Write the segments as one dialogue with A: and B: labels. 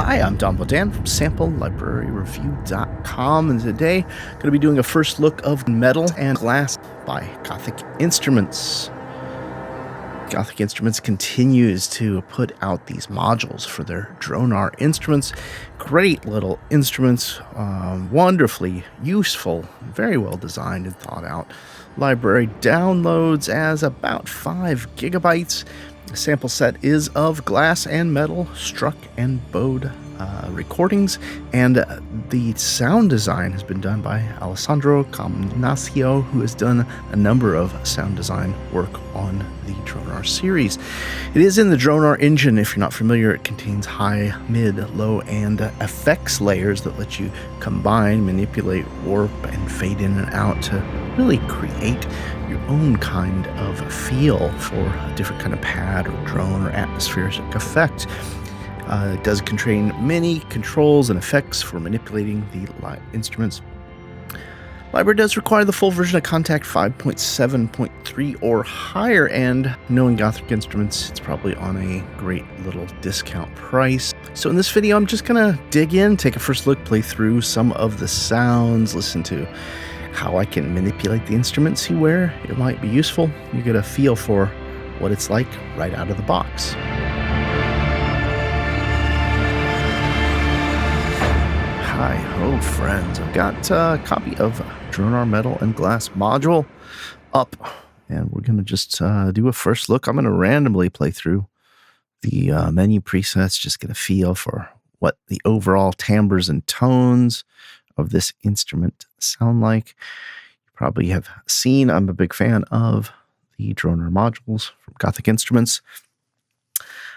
A: Hi, I'm Don Bodan from SampleLibraryReview.com, and today I'm going to be doing a first look of Metal and Glass by Gothic Instruments. Gothic Instruments continues to put out these modules for their Dronar instruments. Great little instruments, wonderfully useful, very well designed and thought out. Library downloads as about 5 gigabytes. The sample set is of glass and metal, struck and bowed recordings, and the sound design has been done by Alessandro Camnasio, who has done a number of sound design work on the Dronar series. It is in the Dronar engine. If you're not familiar, it contains high, mid, low, and effects layers that let you combine, manipulate, warp, and fade in and out to really create your own kind of feel for a different kind of pad or drone or atmospheric effect. It does contain many controls and effects for manipulating the instruments. Library does require the full version of Contact 5.7.3 or higher, and knowing Gothic Instruments, it's probably on a great little discount price. So in this video, I'm just gonna dig in, take a first look, play through some of the sounds, listen to how I can manipulate the instrument, see where it might be useful. You get a feel for what it's like right out of the box. Hi-ho, friends. I've got a copy of Dronar Metal and Glass module up, and we're going to just do a first look. I'm going to randomly play through the menu presets, just get a feel for what the overall timbres and tones of this instrument sound like. You probably have seen I'm a big fan of the Dronar modules from Gothic Instruments.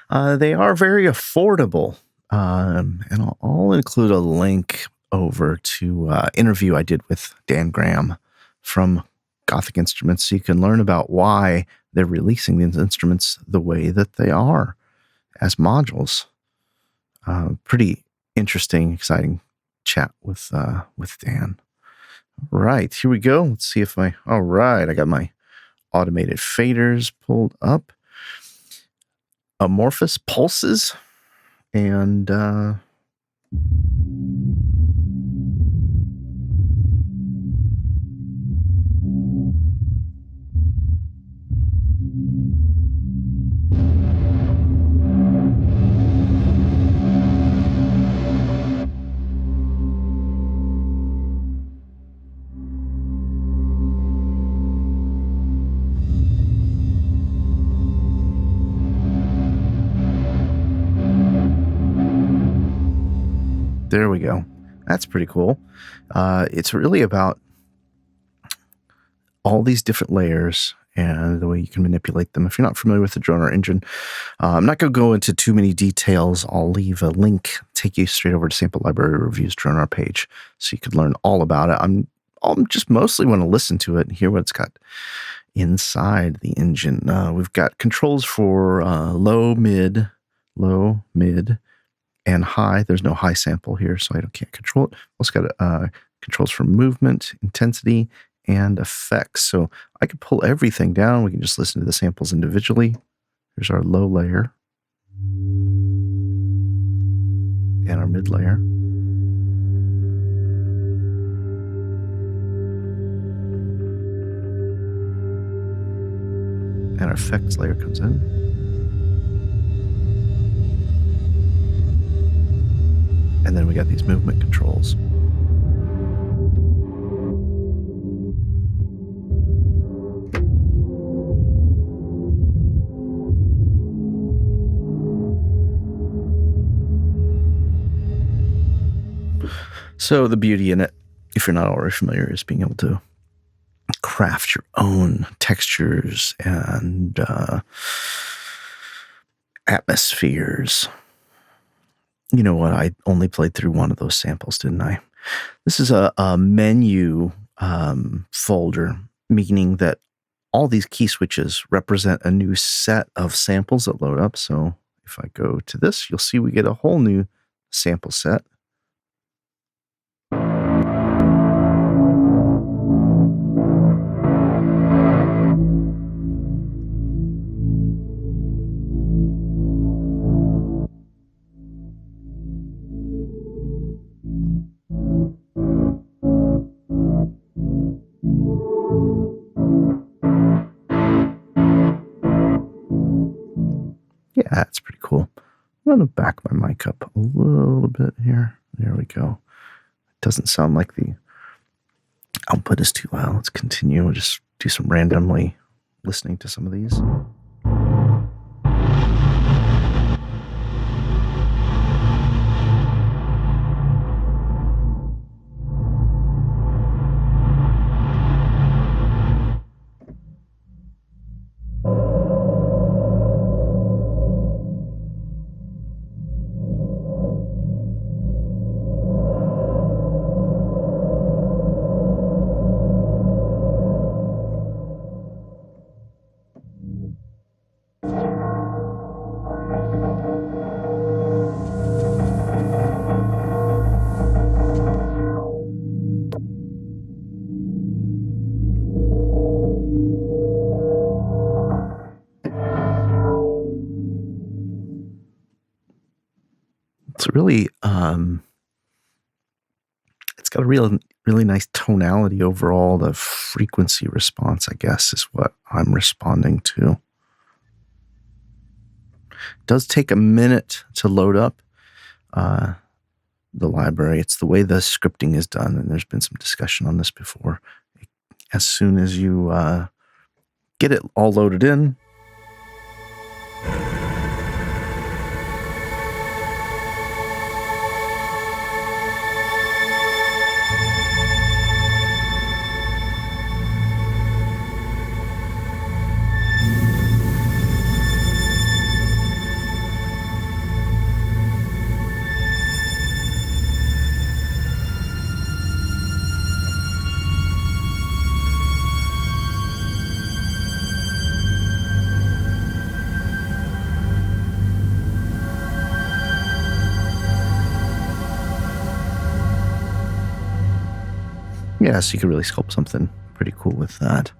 A: They are very affordable. And I'll include a link over to an interview I did with Dan Graham from Gothic Instruments, so you can learn about why they're releasing these instruments the way that they are as modules. Pretty interesting, exciting chat with Dan. All right, here we go. Let's see if all right, I got my automated faders pulled up. Amorphous pulses. And there we go. That's pretty cool. It's really about all these different layers and the way you can manipulate them. If you're not familiar with the Dronar engine, I'm not going to go into too many details. I'll leave a link, take you straight over to Sample Library Reviews Dronar page, so you could learn all about it. I'm just mostly want to listen to it and hear what it's got inside the engine. We've got controls for low, mid, and high. There's no high sample here, so I can't control it. Also got controls for movement, intensity, and effects. So I could pull everything down. We can just listen to the samples individually. Here's our low layer and our mid layer. And our effects layer comes in. And then we got these movement controls. So the beauty in it, if you're not already familiar, is being able to craft your own textures and atmospheres. You know what? I only played through one of those samples, didn't I? This is a menu folder, meaning that all these key switches represent a new set of samples that load up. So if I go to this, you'll see we get a whole new sample set. I'm going to back my mic up a little bit here. There we go. It doesn't sound like the output is too loud. Let's continue. We'll just do some randomly listening to some of these. It's really, it's got a really nice tonality overall. The frequency response, I guess, is what I'm responding to. It does take a minute to load up the library. It's the way the scripting is done, and there's been some discussion on this before. As soon as you get it all loaded in, yeah, so you could really sculpt something pretty cool with that.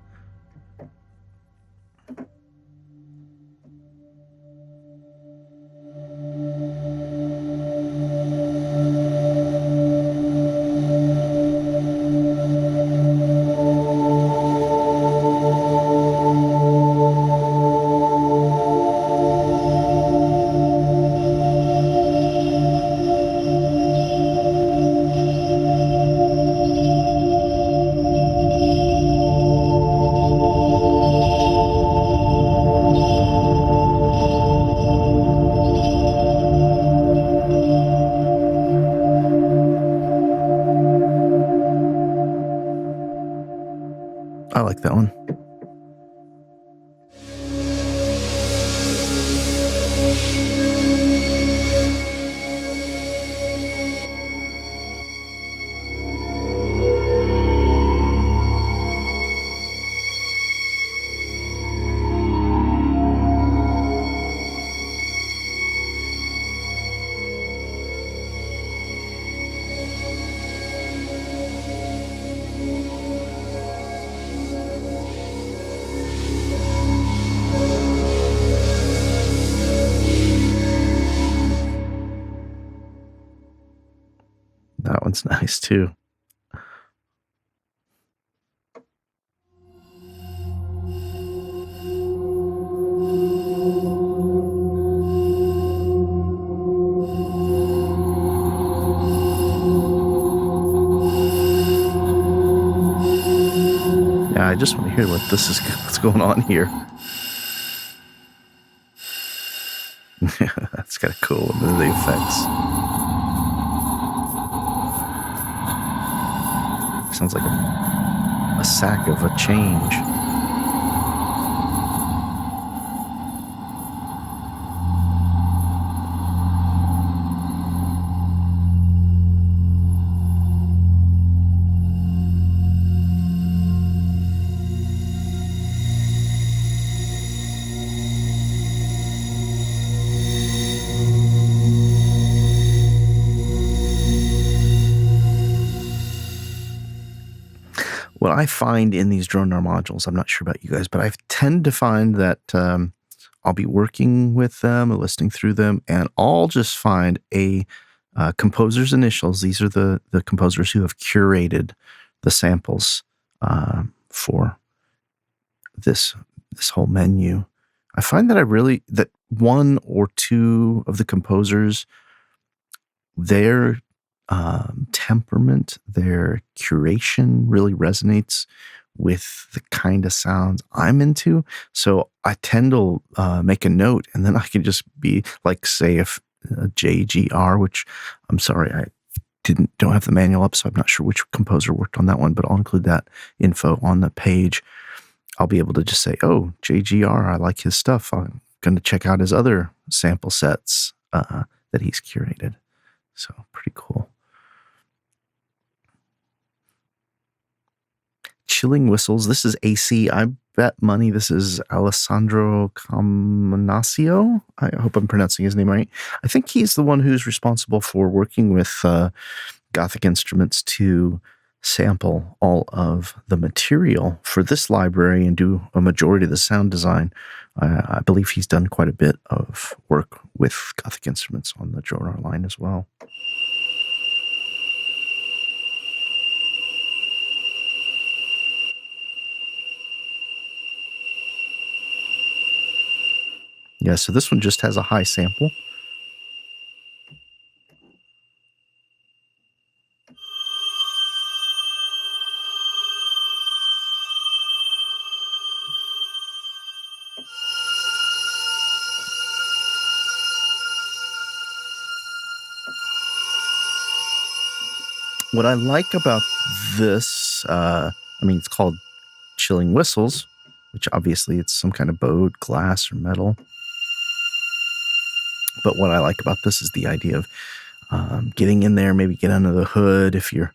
A: I like that one. That one's nice too. Yeah, I just want to hear what's going on here. That's kind of cool. And then the effects. Sounds like a sack of a change. What I find in these Dronar modules, I'm not sure about you guys, but I tend to find that I'll be working with them or listening through them, and I'll just find a composer's initials. These are the composers who have curated the samples for this whole menu. I find that one or two of the composers, their temperament, their curation really resonates with the kind of sounds I'm into. So I tend to make a note, and then I can just be like, say, if JGR, which I'm sorry, I don't have the manual up, so I'm not sure which composer worked on that one, but I'll include that info on the page. I'll be able to just say, oh, JGR, I like his stuff. I'm going to check out his other sample sets that he's curated. So pretty cool. Chilling Whistles. This is AC. I bet money this is Alessandro Caminasio. I hope I'm pronouncing his name right. I think he's the one who's responsible for working with Gothic Instruments to sample all of the material for this library and do a majority of the sound design. I believe he's done quite a bit of work with Gothic Instruments on the Dronar line as well. Yeah, so this one just has a high sample. What I like about this, it's called Chilling Whistles, which obviously it's some kind of bowed glass or metal. But what I like about this is the idea of getting in there, maybe get under the hood if you're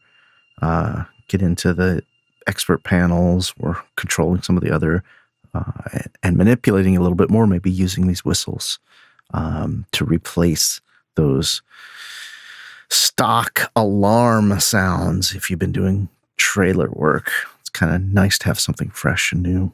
A: get into the expert panels or controlling some of the other and manipulating a little bit more, maybe using these whistles to replace those stock alarm sounds. If you've been doing trailer work, it's kind of nice to have something fresh and new.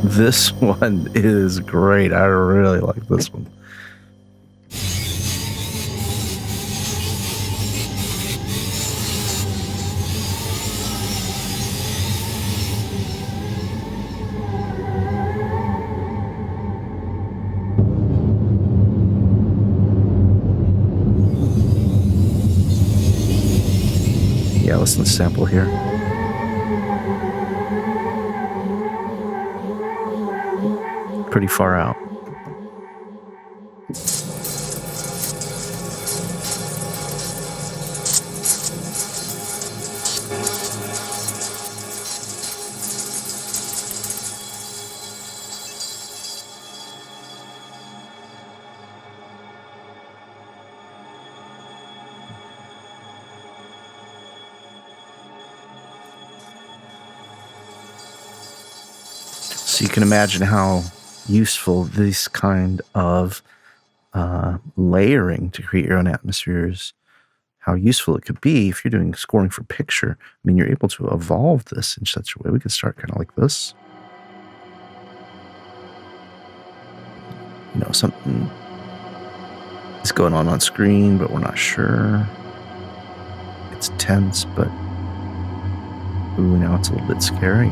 A: This one is great. I really like this one. Yeah, listen to the sample here. Pretty far out. So you can imagine how useful this kind of layering to create your own atmospheres, how useful it could be if you're doing scoring for picture. I mean, you're able to evolve this in such a way. We could start kind of like this. You know, something is going on screen, but we're not sure. It's tense, but ooh, now it's a little bit scary.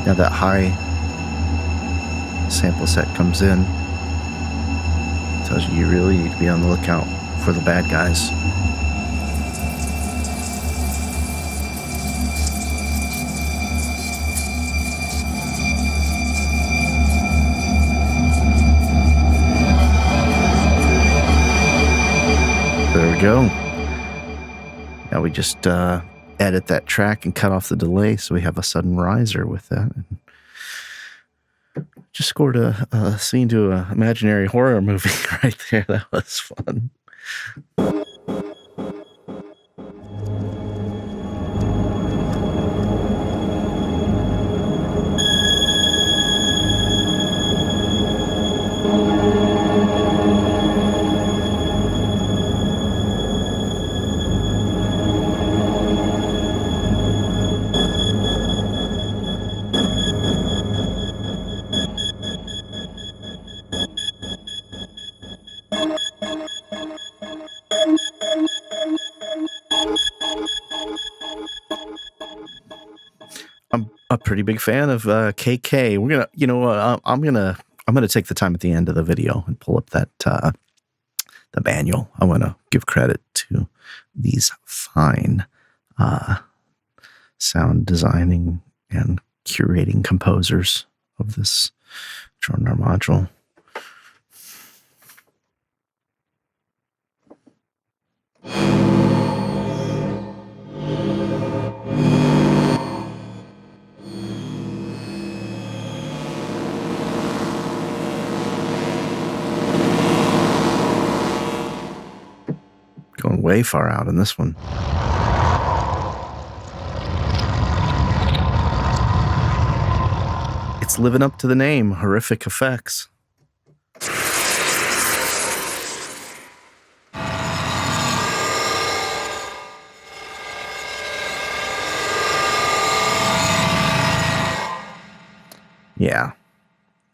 A: Now that high sample set comes in, tells you really need to be on the lookout for the bad guys. There we go. Now we just edit that track and cut off the delay so we have a sudden riser with that. Just scored a scene to an imaginary horror movie right there. That was fun. I'm a pretty big fan of KK. We're gonna, I'm gonna take the time at the end of the video and pull up that the manual. I want to give credit to these fine sound designing and curating composers of this Dronar module. Going way far out in this one. It's living up to the name, horrific effects. Yeah.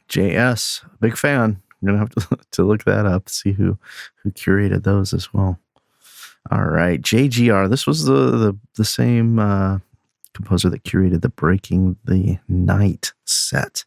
A: JS, big fan. I'm going to have to look that up, see who curated those as well. All right, JGR. This was the same composer that curated the Breaking the Night set.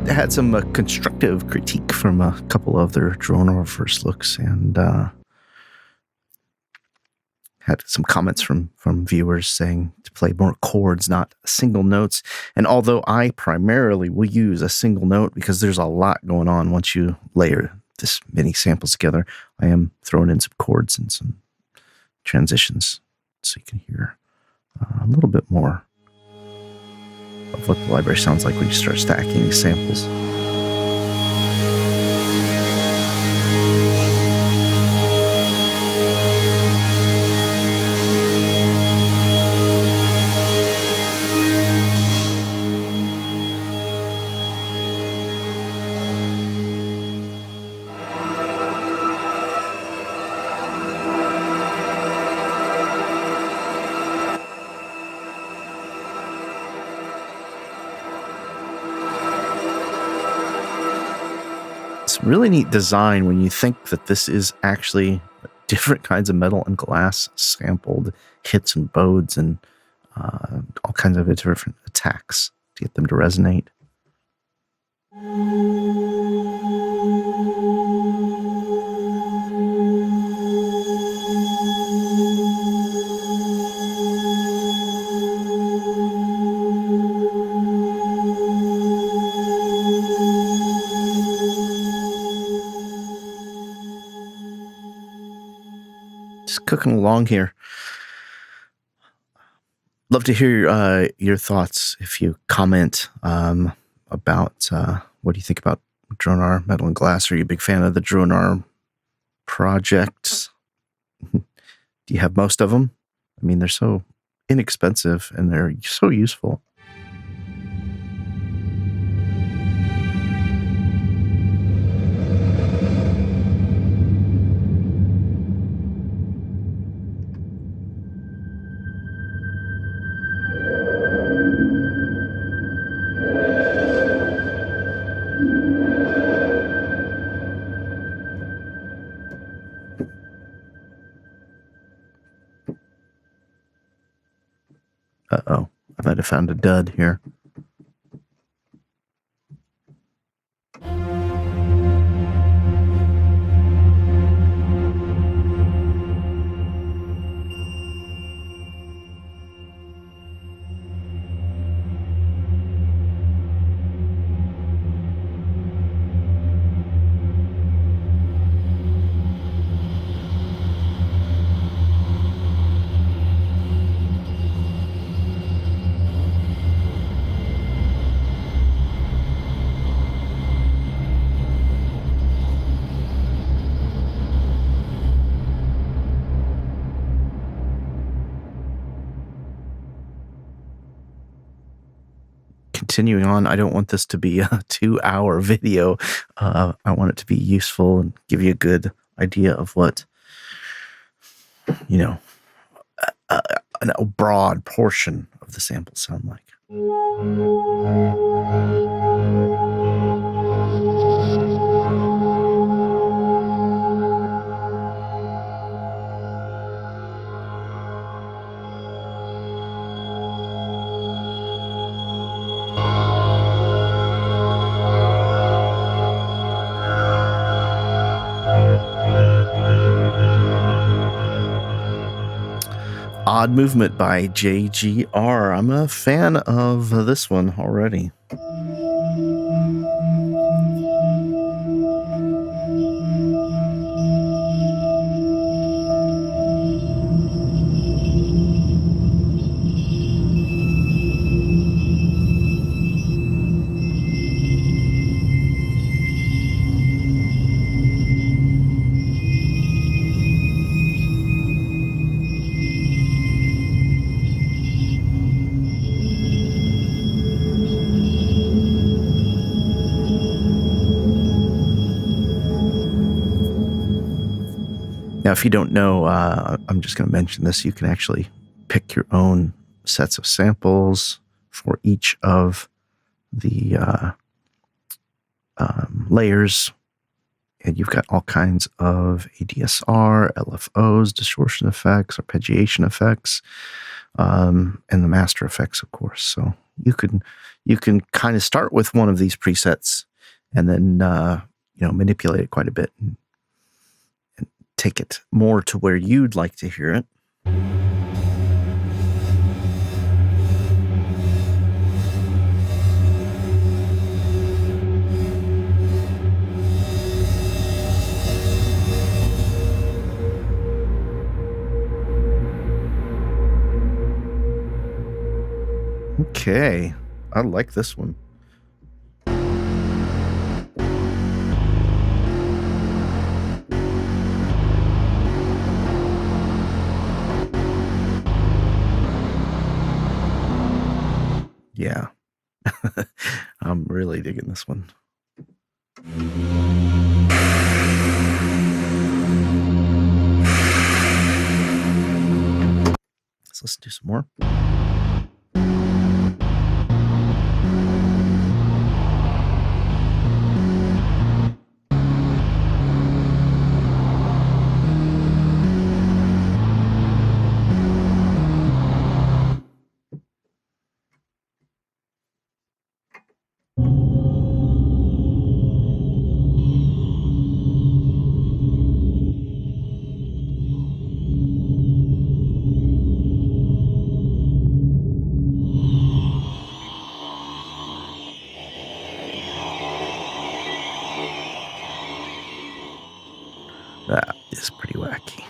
A: Had some constructive critique from a couple of their Dronar first looks, and had some comments from viewers saying to play more chords, not single notes. And although I primarily will use a single note because there's a lot going on once you layer this many samples together, I am throwing in some chords and some transitions so you can hear a little bit more of what the library sounds like when you start stacking these samples. Really neat design when you think that this is actually different kinds of metal and glass sampled hits and bodes and all kinds of different attacks to get them to resonate. Just cooking along here. Love to hear your thoughts if you comment about what do you think about Dronar Metal and Glass. Are you a big fan of the Dronar projects? Do you have most of them? I mean, they're so inexpensive and they're so useful. Uh-oh, I might have found a dud here. Continuing on, I don't want this to be a 2-hour video. I want it to be useful and give you a good idea of what, a broad portion of the samples sound like. Odd Movement by JGR. I'm a fan of this one already. Now, if you don't know, I'm just going to mention this. You can actually pick your own sets of samples for each of the layers. And you've got all kinds of ADSR, LFOs, distortion effects, arpeggiation effects, and the master effects, of course. So you can kind of start with one of these presets and then manipulate it quite a bit and take it more to where you'd like to hear it. Okay, I like this one. Yeah, I'm really digging this one. Let's do some more. That is pretty wacky.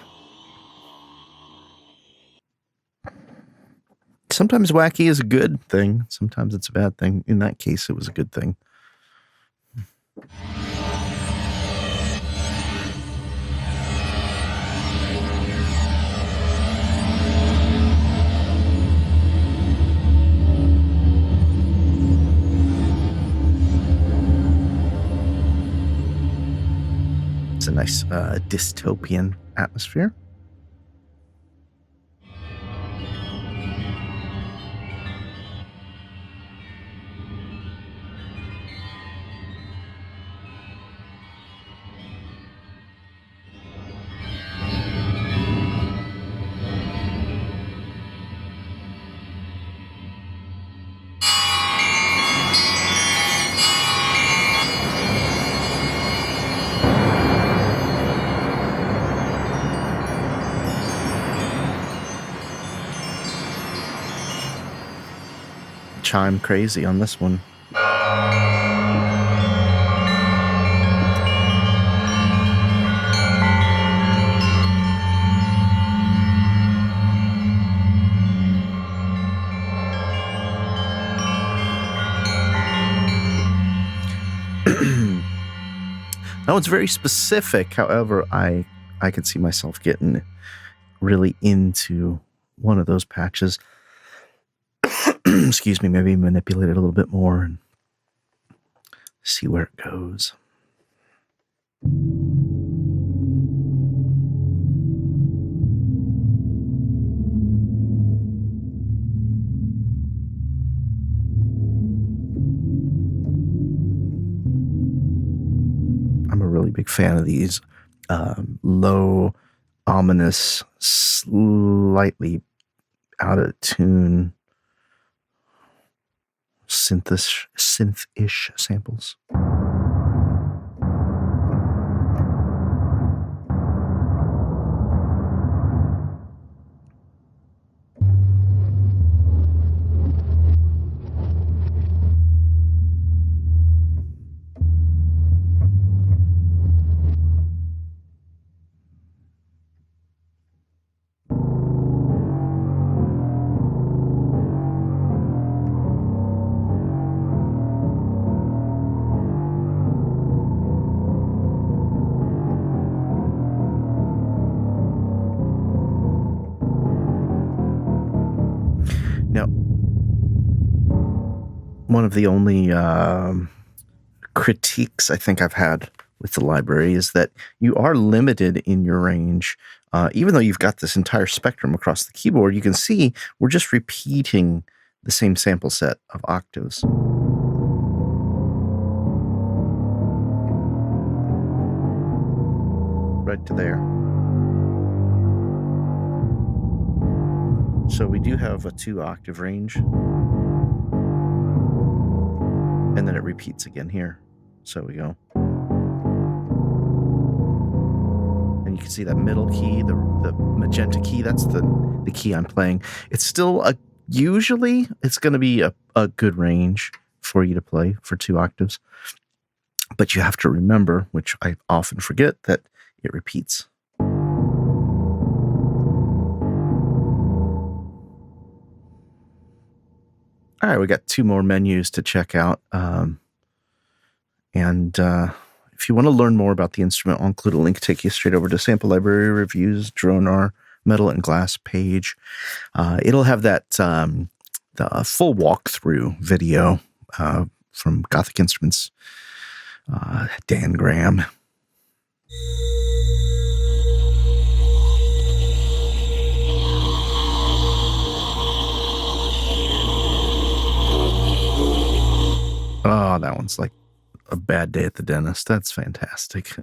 A: Sometimes wacky is a good thing. Sometimes it's a bad thing. In that case, it was a good thing. It's a nice dystopian atmosphere. Chime crazy on this one. That one's very specific. However, I could see myself getting really into one of those patches. Excuse me, maybe manipulate it a little bit more and see where it goes. I'm a really big fan of these low, ominous, slightly out of tune synth-ish samples. Now, one of the only critiques I think I've had with the library is that you are limited in your range. Even though you've got this entire spectrum across the keyboard, you can see we're just repeating the same sample set of octaves. Right to there. So we do have a 2-octave range. And then it repeats again here. So we go. And you can see that middle key, the magenta key, that's the key I'm playing. It's still usually it's going to be a good range for you to play for 2 octaves. But you have to remember, which I often forget, that it repeats. All right, we got 2 more menus to check out. And if you want to learn more about the instrument, I'll include a link to take you straight over to Sample Library Reviews, Dronar Metal and Glass page. It'll have that the full walkthrough video from Gothic Instruments, Dan Graham. Oh, that one's like a bad day at the dentist. That's fantastic.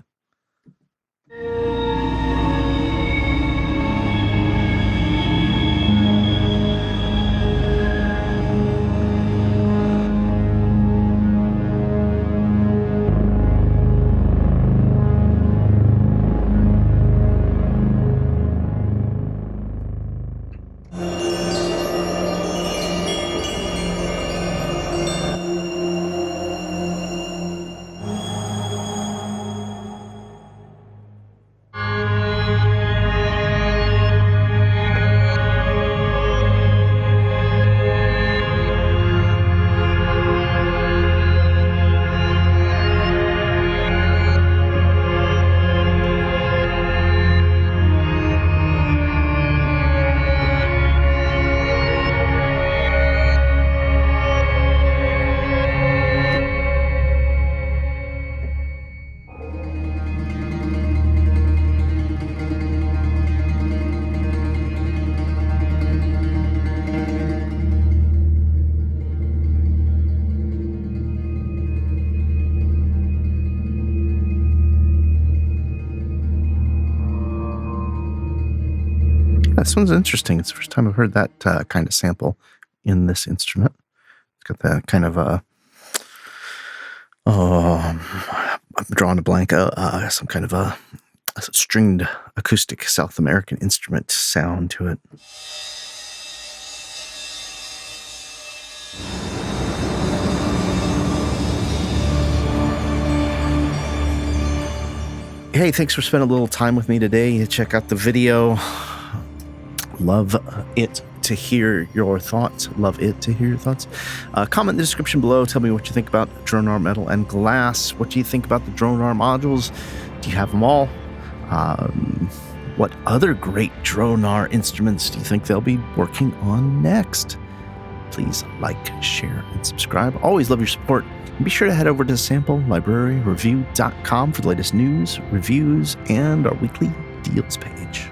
A: this one's interesting. It's the first time I've heard that kind of sample in this instrument. It's got that kind of I'm drawing a blank, some kind of a stringed acoustic South American instrument sound to it. Hey, thanks for spending a little time with me today. Check out the video. Love it to hear your thoughts. Comment in the description below. Tell me what you think about Dronar Metal and Glass. What do you think about the Dronar modules? Do you have them all? What other great Dronar instruments do you think they'll be working on next? Please like, share, and subscribe. Always love your support. And be sure to head over to samplelibraryreview.com for the latest news, reviews, and our weekly deals page.